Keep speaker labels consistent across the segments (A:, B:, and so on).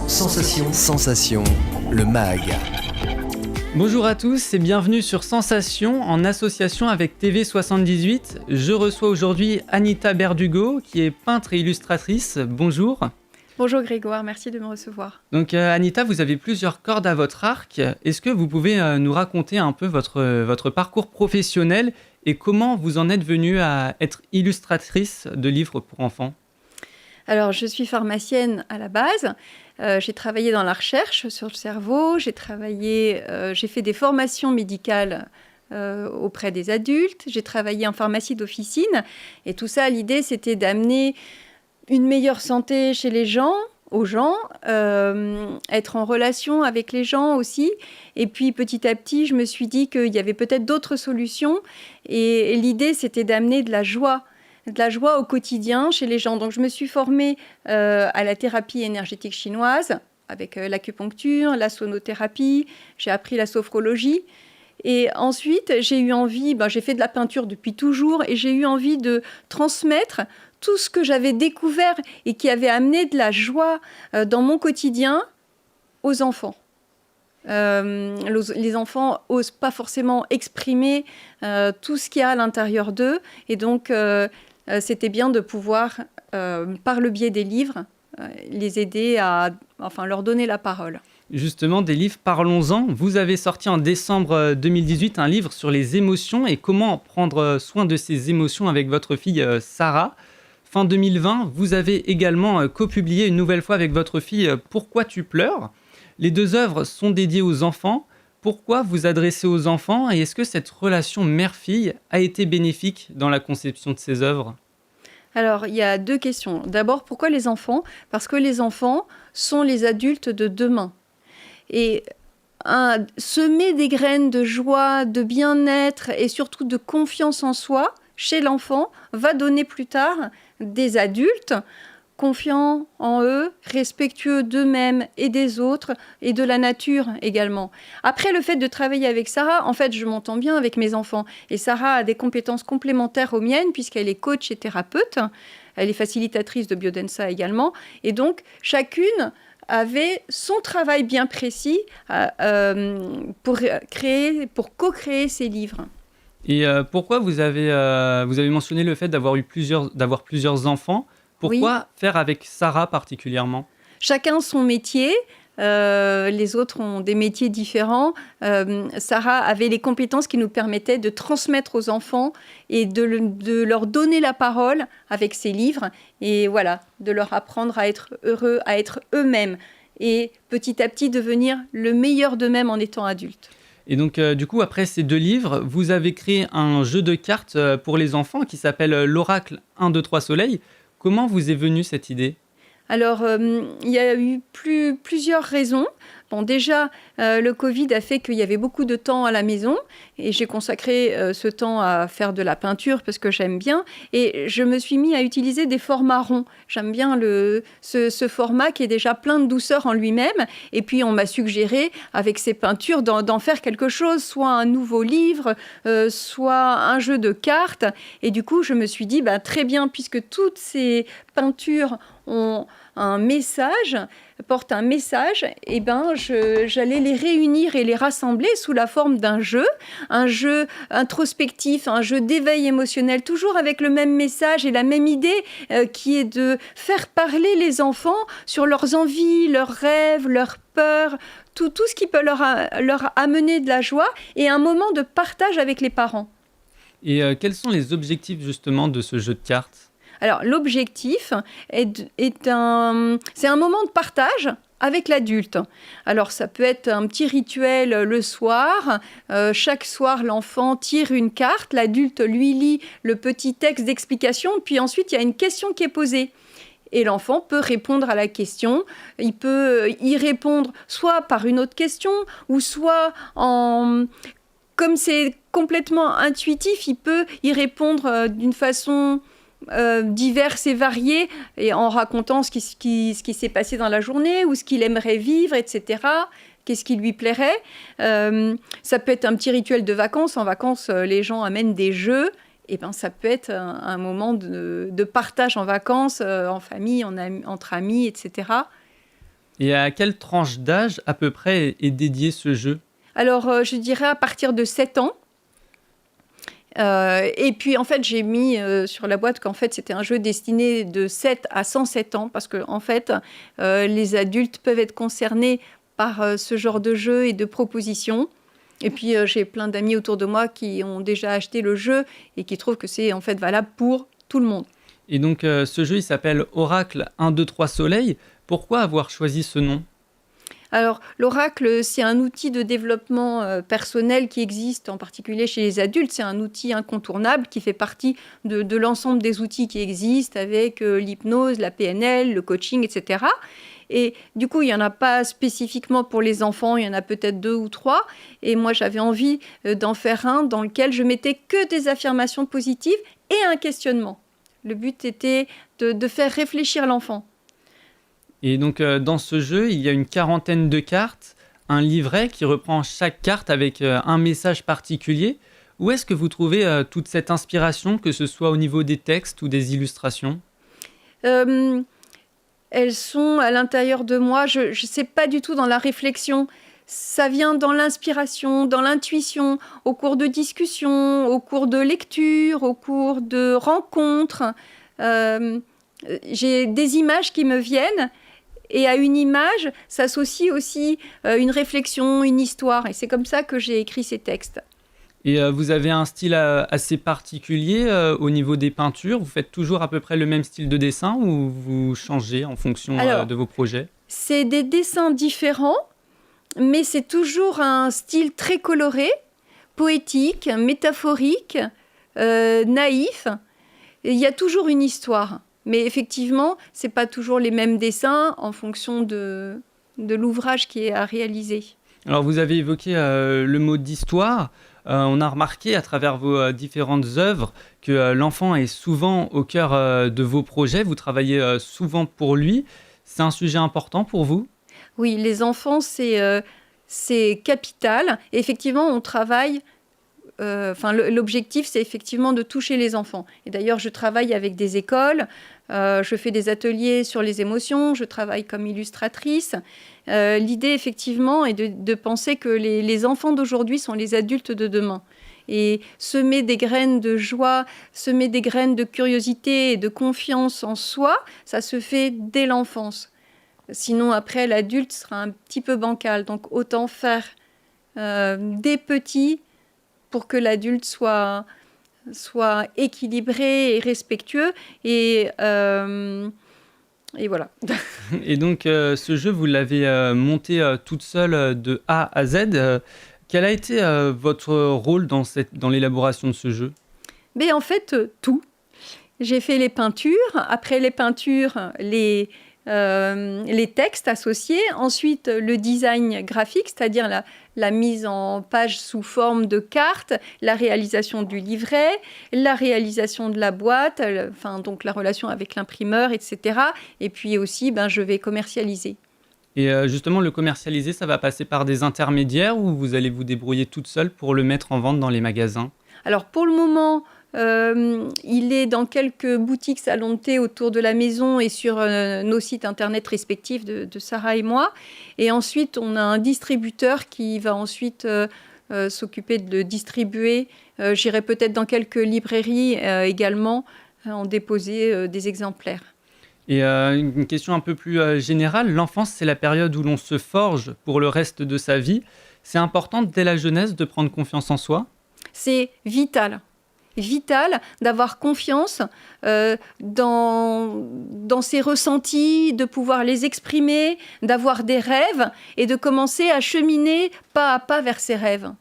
A: Sensation, le MAG.
B: Bonjour à tous et bienvenue sur Sensation en association avec TV78. Je reçois aujourd'hui Anita Berdugo qui est peintre et illustratrice. Bonjour.
C: Bonjour Grégoire, merci de me recevoir.
B: Donc Anita, vous avez plusieurs cordes à votre arc. Est-ce que vous pouvez nous raconter un peu votre parcours professionnel et comment vous en êtes venue à être illustratrice de livres pour enfants ?
C: Alors, je suis pharmacienne à la base. J'ai travaillé dans la recherche sur le cerveau. J'ai fait des formations médicales auprès des adultes. J'ai travaillé en pharmacie d'officine. Et tout ça, l'idée, c'était d'amener une meilleure santé chez les gens, être en relation avec les gens aussi. Et puis, petit à petit, je me suis dit qu'il y avait peut-être d'autres solutions. Et l'idée, c'était d'amener de la joie au quotidien chez les gens. Donc, je me suis formée à la thérapie énergétique chinoise avec l'acupuncture, la sonothérapie. J'ai appris la sophrologie. Et ensuite, j'ai eu envie, j'ai fait de la peinture depuis toujours et j'ai eu envie de transmettre tout ce que j'avais découvert et qui avait amené de la joie dans mon quotidien aux enfants. Les enfants n'osent pas forcément exprimer tout ce qu'il y a à l'intérieur d'eux. Et donc, c'était bien de pouvoir, par le biais des livres, les aider leur donner la parole.
B: Justement, des livres, parlons-en. Vous avez sorti en décembre 2018 un livre sur les émotions et comment prendre soin de ces émotions avec votre fille Sarah. Fin 2020, vous avez également copublié une nouvelle fois avec votre fille « Pourquoi tu pleures ?» Les deux œuvres sont dédiées aux enfants. Pourquoi vous adressez aux enfants et est-ce que cette relation mère-fille a été bénéfique dans la conception de ces œuvres ?
C: Alors, il y a deux questions. D'abord, pourquoi les enfants ? Parce que les enfants sont les adultes de demain. Et semer des graines de joie, de bien-être et surtout de confiance en soi chez l'enfant va donner plus tard des adultes confiants en eux, respectueux d'eux-mêmes et des autres et de la nature également. Après, le fait de travailler avec Sarah, en fait, je m'entends bien avec mes enfants. Et Sarah a des compétences complémentaires aux miennes puisqu'elle est coach et thérapeute. Elle est facilitatrice de Biodenza également. Et donc, chacune avait son travail bien précis pour co-créer ces livres.
B: Et pourquoi vous avez mentionné le fait d'avoir plusieurs enfants ? Pourquoi faire avec Sarah particulièrement ?
C: Chacun son métier. Les autres ont des métiers différents. Sarah avait les compétences qui nous permettaient de transmettre aux enfants et de leur donner la parole avec ses livres. Et voilà, de leur apprendre à être heureux, à être eux-mêmes. Et petit à petit devenir le meilleur d'eux-mêmes en étant adultes.
B: Et donc, du coup, après ces deux livres, vous avez créé un jeu de cartes pour les enfants qui s'appelle l'Oracle 1, 2, 3 Soleil. Comment vous est venue cette idée ?
C: Alors, il y a eu plusieurs raisons. Bon, déjà, le Covid a fait qu'il y avait beaucoup de temps à la maison et j'ai consacré ce temps à faire de la peinture parce que j'aime bien. Et je me suis mis à utiliser des formats ronds. J'aime bien ce format qui est déjà plein de douceur en lui-même. Et puis, on m'a suggéré, avec ces peintures, d'en faire quelque chose, soit un nouveau livre, soit un jeu de cartes. Et du coup, je me suis dit, très bien, puisque toutes ces peintures portent un message, et j'allais les réunir et les rassembler sous la forme d'un jeu, un jeu introspectif, un jeu d'éveil émotionnel, toujours avec le même message et la même idée qui est de faire parler les enfants sur leurs envies, leurs rêves, leurs peurs, tout ce qui peut leur amener de la joie et un moment de partage avec les parents.
B: Et quels sont les objectifs justement de ce jeu de cartes ?
C: Alors, l'objectif c'est un moment de partage avec l'adulte. Alors, ça peut être un petit rituel le soir. Chaque soir, l'enfant tire une carte. L'adulte lui lit le petit texte d'explication. Puis ensuite, il y a une question qui est posée. Et l'enfant peut répondre à la question. Il peut y répondre soit par une autre question ou soit comme c'est complètement intuitif, il peut y répondre d'une façon diverses et variées, et en racontant ce qui s'est passé dans la journée ou ce qu'il aimerait vivre, etc. Qu'est-ce qui lui plairait. Ça peut être un petit rituel de vacances. En vacances, les gens amènent des jeux. Et ça peut être un moment de partage en vacances, en famille, entre amis, etc.
B: Et à quelle tranche d'âge à peu près est dédié ce jeu?
C: Alors, je dirais à partir de 7 ans. Et puis, en fait, j'ai mis sur la boîte qu'en fait, c'était un jeu destiné de 7 à 107 ans, parce que, en fait, les adultes peuvent être concernés par ce genre de jeu et de propositions. Et puis, j'ai plein d'amis autour de moi qui ont déjà acheté le jeu et qui trouvent que c'est en fait valable pour tout le monde.
B: Et donc ce jeu il s'appelle Oracle 1, 2, 3 Soleil. Pourquoi avoir choisi ce nom?
C: Alors, l'oracle, c'est un outil de développement personnel qui existe en particulier chez les adultes. C'est un outil incontournable qui fait partie de l'ensemble des outils qui existent avec l'hypnose, la PNL, le coaching, etc. Et du coup, il n'y en a pas spécifiquement pour les enfants, il y en a peut-être 2 ou 3. Et moi, j'avais envie d'en faire un dans lequel je mettais que des affirmations positives et un questionnement. Le but était de faire réfléchir l'enfant.
B: Et donc dans ce jeu il y a une quarantaine de cartes, un livret qui reprend chaque carte avec un message particulier. Où est-ce que vous trouvez toute cette inspiration, que ce soit au niveau des textes ou des illustrations?
C: Euh, Elles sont à l'intérieur de moi. Je ne sais pas du tout dans la réflexion. Ça vient dans l'inspiration, dans l'intuition, au cours de discussions, au cours de lectures, au cours de rencontres. Euh, j'ai des images qui me viennent et à une image s'associe aussi une réflexion, une histoire. Et c'est comme ça que j'ai écrit ces textes.
B: Et vous avez un style assez particulier au niveau des peintures. Vous faites toujours à peu près le même style de dessin ou vous changez en fonction
C: Alors,
B: de vos projets?
C: c'est des dessins différents, mais c'est toujours un style très coloré, poétique, métaphorique, naïf. Il y a toujours une histoire. Mais effectivement, ce n'est pas toujours les mêmes dessins en fonction de l'ouvrage qui est à réaliser.
B: Alors vous avez évoqué le mot d'histoire. On a remarqué à travers vos différentes œuvres que l'enfant est souvent au cœur de vos projets. Vous travaillez souvent pour lui. C'est un sujet important pour vous?
C: Oui, les enfants, c'est capital. Et effectivement, on travaille. L'objectif, c'est effectivement de toucher les enfants. Et d'ailleurs, je travaille avec des écoles, je fais des ateliers sur les émotions, je travaille comme illustratrice. L'idée, effectivement, est de penser que les enfants d'aujourd'hui sont les adultes de demain. Et semer des graines de joie, semer des graines de curiosité et de confiance en soi, ça se fait dès l'enfance. Sinon, après, l'adulte sera un petit peu bancal. Donc, autant faire des petits pour que l'adulte soit équilibré et respectueux. Et voilà.
B: Et donc, ce jeu, vous l'avez monté toute seule de A à Z. Quel a été votre rôle dans l'élaboration de ce jeu?
C: Mais en fait, tout. J'ai fait les peintures. Après les peintures, les textes associés. Ensuite, le design graphique, c'est-à-dire la mise en page sous forme de carte, la réalisation du livret, la réalisation de la boîte, donc la relation avec l'imprimeur, etc. Et puis aussi, je vais commercialiser.
B: Et justement, le commercialiser, ça va passer par des intermédiaires ou vous allez vous débrouiller toute seule pour le mettre en vente dans les magasins?
C: Alors, pour le moment, il est dans quelques boutiques salons de thé autour de la maison et sur nos sites internet respectifs de Sarah et moi. Et ensuite, on a un distributeur qui va ensuite s'occuper de le distribuer. J'irai peut-être dans quelques librairies également en déposer des exemplaires.
B: Et une question un peu plus générale, l'enfance, c'est la période où l'on se forge pour le reste de sa vie. C'est important dès la jeunesse de prendre confiance en soi?
C: C'est vital d'avoir confiance dans ses ressentis, de pouvoir les exprimer, d'avoir des rêves et de commencer à cheminer pas à pas vers ses rêves.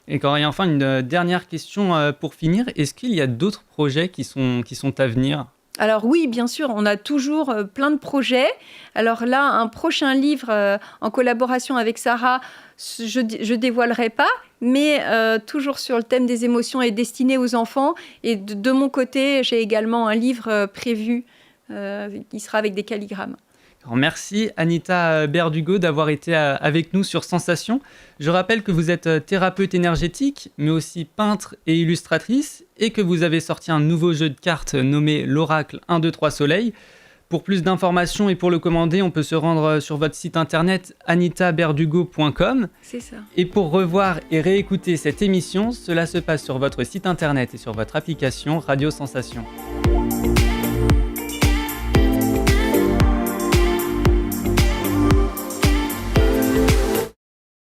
B: Et enfin, une dernière question pour finir. Est-ce qu'il y a d'autres projets qui sont à venir?
C: Alors oui, bien sûr, on a toujours plein de projets. Alors là, un prochain livre en collaboration avec Sarah, je dévoilerai pas, mais toujours sur le thème des émotions et destiné aux enfants. Et de mon côté, j'ai également un livre prévu qui sera avec des calligrammes.
B: Alors, merci Anita Berdugo d'avoir été avec nous sur Sensation. Je rappelle que vous êtes thérapeute énergétique, mais aussi peintre et illustratrice, et que vous avez sorti un nouveau jeu de cartes nommé l'Oracle 1, 2, 3 Soleil. Pour plus d'informations et pour le commander, on peut se rendre sur votre site internet anitaberdugo.com.
C: C'est ça.
B: Et pour revoir et réécouter cette émission, cela se passe sur votre site internet et sur votre application Radio Sensation.